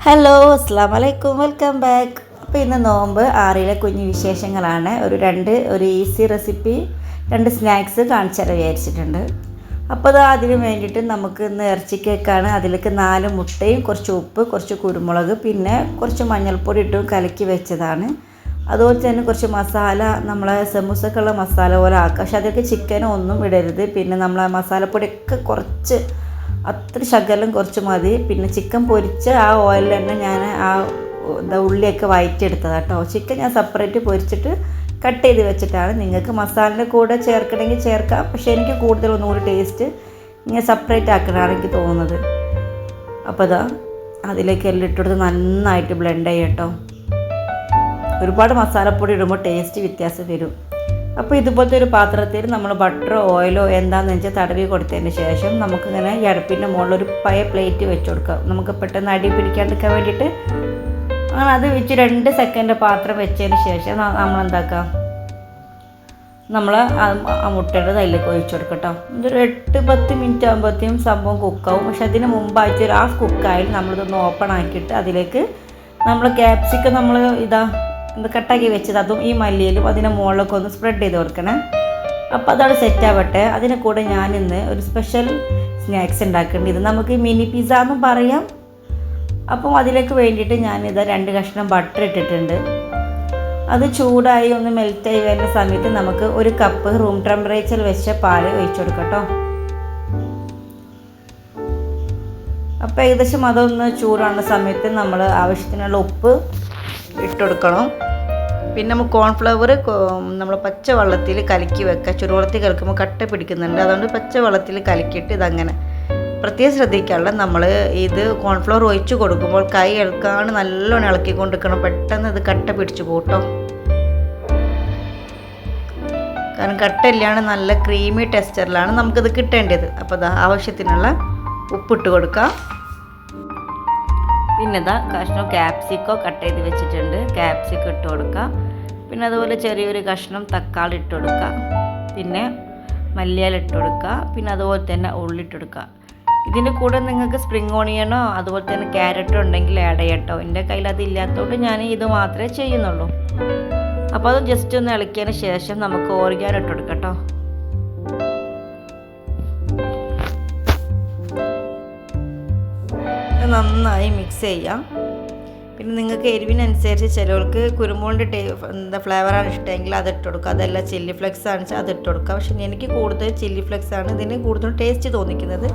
Hello അസ്സലാമലൈക്കും welcome back. അപ്പോൾ ഇന്ന് നോമ്പ് ആറിലെ കുഞ്ഞു വിശേഷങ്ങളാണ്. ഒരു ഈസി റെസിപ്പി 2 സ്നാക്സ് കാണിച്ചാൽ വിചാരിച്ചിട്ടുണ്ട്. അപ്പോൾ അത് അതിന് വേണ്ടിയിട്ട് നമുക്ക് ഇന്ന് ഇറച്ചി കേക്കാണ്. അതിലേക്ക് 4 മുട്ടയും കുറച്ച് ഉപ്പ്, കുറച്ച് കുരുമുളക്, പിന്നെ കുറച്ച് മഞ്ഞൾപ്പൊടി ഇട്ടും കലക്കി വെച്ചതാണ്. അതുപോലെ തന്നെ കുറച്ച് മസാല, നമ്മളെ സമൂസക്കുള്ള മസാല പോലെ ആക്കുക. പക്ഷെ അതൊക്കെ ചിക്കനും ഒന്നും ഇടരുത്. പിന്നെ നമ്മളെ മസാലപ്പൊടിയൊക്കെ കുറച്ച് അത്ര ശകലം കുറച്ച് മതി. പിന്നെ ചിക്കൻ പൊരിച്ച ആ ഓയിലിൽ തന്നെ ഞാൻ ഉള്ളിയൊക്കെ വഴറ്റിയെടുത്തതാണ് കേട്ടോ. ചിക്കൻ ഞാൻ സെപ്പറേറ്റ് പൊരിച്ചിട്ട് കട്ട് ചെയ്ത് വെച്ചിട്ടാണ്. നിങ്ങൾക്ക് മസാലൻ്റെ കൂടെ ചേർക്കണമെങ്കിൽ ചേർക്കാം. പക്ഷേ എനിക്ക് കൂടുതൽ ഒന്നുകൂടി ടേസ്റ്റ് ഇങ്ങനെ സെപ്പറേറ്റ് ആക്കണമെന്നാണ് എനിക്ക് തോന്നുന്നത്. അപ്പോൾ അതിലേക്ക് എല്ലാം ഇട്ടെടുത്ത് നന്നായിട്ട് ബ്ലെൻഡ് ചെയ്യാം കേട്ടോ. ഒരുപാട് മസാലപ്പൊടി ഇടുമ്പോൾ ടേസ്റ്റ് വ്യത്യാസം വരും. അപ്പോൾ ഇതുപോലത്തെ ഒരു പാത്രത്തിൽ നമ്മൾ ബട്ടറോ ഓയിലോ എന്താണെന്ന് വെച്ചാൽ തടവി കൊടുത്തതിന് ശേഷം നമുക്കിങ്ങനെ ഈ അടുപ്പിൻ്റെ മുകളിൽ ഒരു പഴയ പ്ലേറ്റ് വെച്ച് കൊടുക്കാം. നമുക്ക് പെട്ടെന്ന് അടി പിടിക്കാണ്ടിരിക്കാൻ വേണ്ടിയിട്ട് അങ്ങനെ അത് വെച്ച് 2 സെക്കൻഡ് പാത്രം വെച്ചതിന് ശേഷം നമ്മളെന്താക്കാം, നമ്മൾ ആ മുട്ടയുടെ അതിലേക്ക് ഒഴിച്ചു കൊടുക്കാം കേട്ടോ. ഇതൊരു 8-10 മിനിറ്റ് ആകുമ്പോഴത്തേക്കും സംഭവം കുക്കാവും. പക്ഷെ അതിന് മുമ്പായിട്ട് ഒരു ഹാഫ് കുക്കായാലും നമ്മളിതൊന്ന് ഓപ്പൺ ആക്കിയിട്ട് അതിലേക്ക് നമ്മൾ ക്യാപ്സിക്കം കട്ടാക്കി വെച്ചത് അതും ഈ മല്ലിയിലും അതിൻ്റെ മുകളിലൊക്കെ ഒന്ന് സ്പ്രെഡ് ചെയ്ത് കൊടുക്കണം. അപ്പോൾ അതവിടെ സെറ്റാവട്ടെ. അതിന് കൂടെ ഞാനിന്ന് ഒരു സ്പെഷ്യൽ സ്നാക്സ് ഉണ്ടാക്കുന്നുണ്ട്. ഇത് നമുക്ക് മിനി പിസ്സ എന്നും പറയാം. അപ്പം അതിലേക്ക് വേണ്ടിയിട്ട് ഞാനിത് 2 കഷ്ണം ബട്ടർ ഇട്ടിട്ടുണ്ട്. അത് ചൂടായി ഒന്ന് മെൽറ്റായി വരുന്ന സമയത്ത് നമുക്ക് 1 കപ്പ് റൂം ടെമ്പറേച്ചറിൽ വെച്ച പാൽ ഒഴിച്ചു കൊടുക്കാം കേട്ടോ. അപ്പോൾ ഏകദേശം അതൊന്ന് ചൂടാകുന്ന സമയത്ത് നമ്മൾ ആവശ്യത്തിനുള്ള ഉപ്പ് ഇട്ടുകൊടുക്കണം. പിന്നെ നമുക്ക് കോൺഫ്ലവർ നമ്മൾ പച്ചവെള്ളത്തിൽ കലക്കി വെക്കുക. ചുടുവെള്ളത്തിൽ കലക്കുമ്പോൾ കട്ട പിടിക്കുന്നുണ്ട്. അതുകൊണ്ട് പച്ചവെള്ളത്തിൽ കലക്കിയിട്ട് ഇതങ്ങനെ പ്രത്യേകം ശ്രദ്ധിക്കാനുള്ള നമ്മൾ ഇത് കോൺഫ്ലവർ ഒഴിച്ച് കൊടുക്കുമ്പോൾ കൈ ഇളക്കാണ് നല്ലോണം ഇളക്കിക്കൊണ്ടിരിക്കണം. പെട്ടെന്ന് ഇത് കട്ട പിടിച്ചു പോട്ടോ. കാരണം കട്ടയില്ലാണ് നല്ല ക്രീമി ടെക്സ്ചറിലാണ് നമുക്കിത് കിട്ടേണ്ടത്. അപ്പോൾ ആവശ്യത്തിനുള്ള ഉപ്പിട്ട് കൊടുക്കാം. പിന്നെ കഷ്ണം ക്യാപ്സിക്കോ കട്ട് ചെയ്ത് വെച്ചിട്ടുണ്ട്. ക്യാപ്സിക്കോ ഇട്ട് കൊടുക്കുക. പിന്നെ അതുപോലെ ചെറിയൊരു കഷ്ണം തക്കാളി ഇട്ട് കൊടുക്കുക. പിന്നെ മല്ലിയില ഇട്ട് കൊടുക്കുക. പിന്നെ അതുപോലെ തന്നെ ഉള്ളി ഇട്ട് കൊടുക്കുക. ഇതിൻ്റെ കൂടെ നിങ്ങൾക്ക് സ്പ്രിംഗ് ഓണിയനോ അതുപോലെ തന്നെ ക്യാരറ്റോ ഉണ്ടെങ്കിൽ ആഡ് ചെയ്യട്ടോ. എൻ്റെ കയ്യിൽ അതില്ലാത്തതുകൊണ്ട് ഞാൻ ഇത് മാത്രമേ ചെയ്യുന്നുള്ളൂ. അപ്പോൾ അത് ജസ്റ്റ് ഒന്ന് ഇളക്കിയതിന് ശേഷം നമുക്ക് ഓറിഗാനോ ഇട്ട് കൊടുക്കാം കേട്ടോ. നന്നായി മിക്സ് ചെയ്യാം. പിന്നെ നിങ്ങൾക്ക് എരിവിനനുസരിച്ച് ചിലവർക്ക് കുരുമുളകിൻ്റെ ഫ്ലേവറാണ് ഇഷ്ടമെങ്കിൽ അതിട്ട് കൊടുക്കുക. അതല്ല ചില്ലി ഫ്ലെക്സ് ആണ് വെച്ചാൽ അതിട്ട് കൊടുക്കുക. പക്ഷേ എനിക്ക് കൂടുതൽ ചില്ലി ഫ്ലെക്സ് ആണ് ഇതിന് കൂടുതൽ ടേസ്റ്റ് തോന്നിക്കുന്നത്.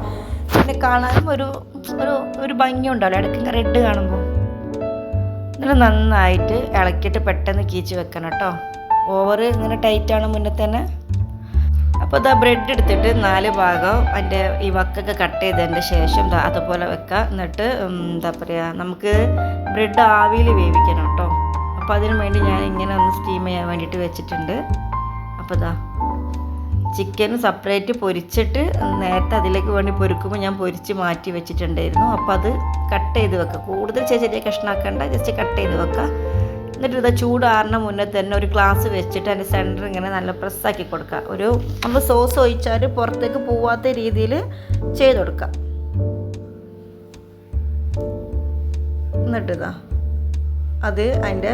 പിന്നെ കാണാനും ഒരു ഭംഗി ഉണ്ടാവില്ല ഇടയ്ക്ക് റെഡ് കാണുമ്പോൾ. എന്നിട്ട് നന്നായിട്ട് ഇളക്കിയിട്ട് പെട്ടെന്ന് കീച്ച് വെക്കണം കേട്ടോ. ഓവർ ഇങ്ങനെ ടൈറ്റാണ് മുന്നേ തന്നെ. അപ്പോൾ ബ്രെഡ് എടുത്തിട്ട് 4 ഭാഗം അതിൻ്റെ ഈ വക്കൊക്കെ കട്ട് ചെയ്തതിൻ്റെ ശേഷം അതുപോലെ വെക്കുക. എന്നിട്ട് നമുക്ക് ബ്രെഡ് ആവിയിൽ വേവിക്കണം കേട്ടോ. അപ്പോൾ അതിന് വേണ്ടി ഞാൻ ഇങ്ങനെ ഒന്ന് സ്റ്റീം ചെയ്യാൻ വേണ്ടിയിട്ട് വെച്ചിട്ടുണ്ട്. അപ്പോൾ ചിക്കൻ സെപ്പറേറ്റ് പൊരിച്ചിട്ട് നേരത്തെ അതിലേക്ക് വേണ്ടി പൊരിക്കുമ്പോൾ ഞാൻ പൊരിച്ച് മാറ്റി വെച്ചിട്ടുണ്ടായിരുന്നു. അപ്പോൾ അത് കട്ട് ചെയ്ത് വെക്കുക. കൂടുതൽ ചെറിയ കഷ്ണമാക്കണ്ട, ജസ്റ്റ് കട്ട് ചെയ്ത് വെക്കുക. എന്നിട്ട് ചൂടാറിന് മുന്നേ തന്നെ ഒരു ഗ്ലാസ് വെച്ചിട്ട് അതിൻ്റെ സെൻറ്റർ ഇങ്ങനെ നല്ല പ്രസ്സാക്കി കൊടുക്കുക. നമ്മൾ സോസ് ഒഴിച്ചാൽ പുറത്തേക്ക് പോവാത്ത രീതിയിൽ ചെയ്ത് കൊടുക്കുക. എന്നിട്ട് അത് അതിൻ്റെ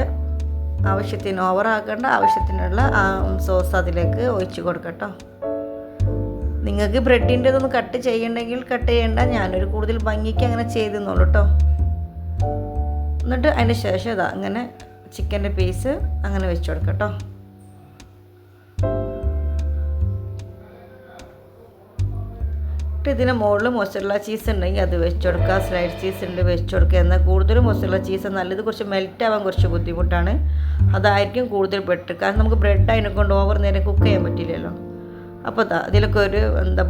ആവശ്യത്തിന് ഓവറാക്കേണ്ട ആവശ്യത്തിനുള്ള സോസ് അതിലേക്ക് ഒഴിച്ച് കൊടുക്കട്ടോ. നിങ്ങൾക്ക് ബ്രെഡിൻ്റെ ഇതൊന്ന് കട്ട് ചെയ്യണമെങ്കിൽ കട്ട് ചെയ്യേണ്ട. ഞാനൊരു കൂടുതൽ ഭംഗിക്ക് അങ്ങനെ ചെയ്തെന്നുള്ളൂ കേട്ടോ. എന്നിട്ട് അതിൻ്റെ ശേഷം അങ്ങനെ ചിക്കൻ്റെ പീസ് അങ്ങനെ വെച്ച് കൊടുക്കാം കേട്ടോ. ഇതിന് മുകളിൽ മൊസറല്ല ചീസ് ഉണ്ടെങ്കിൽ അത് വെച്ച് കൊടുക്കുക. സ്ലൈഡ് ചീസ് ഉണ്ട് വെച്ച് കൊടുക്കുക. എന്നാൽ കൂടുതലും മൊസറല്ല ചീസ് നല്ലത്. കുറച്ച് മെൽറ്റ് ആവാൻ കുറച്ച് ബുദ്ധിമുട്ടാണ്. അതായിരിക്കും കൂടുതൽ ബെറ്റർ. കാരണം നമുക്ക് ബ്രെഡ് അതിനെ കൊണ്ട് ഓവർ നേരം കുക്ക് ചെയ്യാൻ പറ്റില്ലല്ലോ. അപ്പോൾ ഇതിലൊക്കെ ഒരു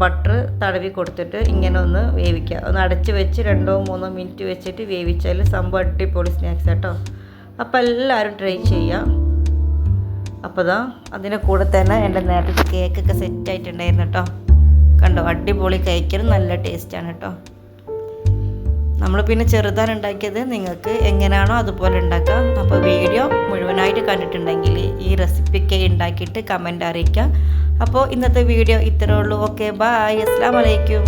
ബട്ടർ തടവി കൊടുത്തിട്ട് ഇങ്ങനെ ഒന്ന് വേവിക്കുക. ഒന്ന് അടച്ച് വെച്ച് 2-3 മിനിറ്റ് വെച്ചിട്ട് വേവിച്ചാൽ സംഭവം അടിപൊളി സ്നാക്സ് കേട്ടോ. അപ്പോൾ എല്ലാവരും ട്രൈ ചെയ്യാം. അപ്പോൾ അതിൻ്റെ കൂടെ തന്നെ എൻ്റെ നേരത്തെ കേക്കൊക്കെ സെറ്റായിട്ടുണ്ടായിരുന്നു കേട്ടോ. കണ്ടോ, അടിപൊളി കഴിക്കാനും നല്ല ടേസ്റ്റാണ് കേട്ടോ. നമ്മൾ പിന്നെ ചെറുതാണ് ഉണ്ടാക്കിയത്. നിങ്ങൾക്ക് എങ്ങനെയാണോ അതുപോലെ ഉണ്ടാക്കാം. അപ്പോൾ വീഡിയോ മുഴുവനായിട്ട് കണ്ടിട്ടുണ്ടെങ്കിൽ ഈ റെസിപ്പിയൊക്കെ ഉണ്ടാക്കിയിട്ട് കമൻറ്റ് അറിയിക്കാം. അപ്പോൾ ഇന്നത്തെ വീഡിയോ ഇത്രയേ ഉള്ളൂ. ഓക്കെ, ബൈ, അസ്സലാമു അലൈക്കും.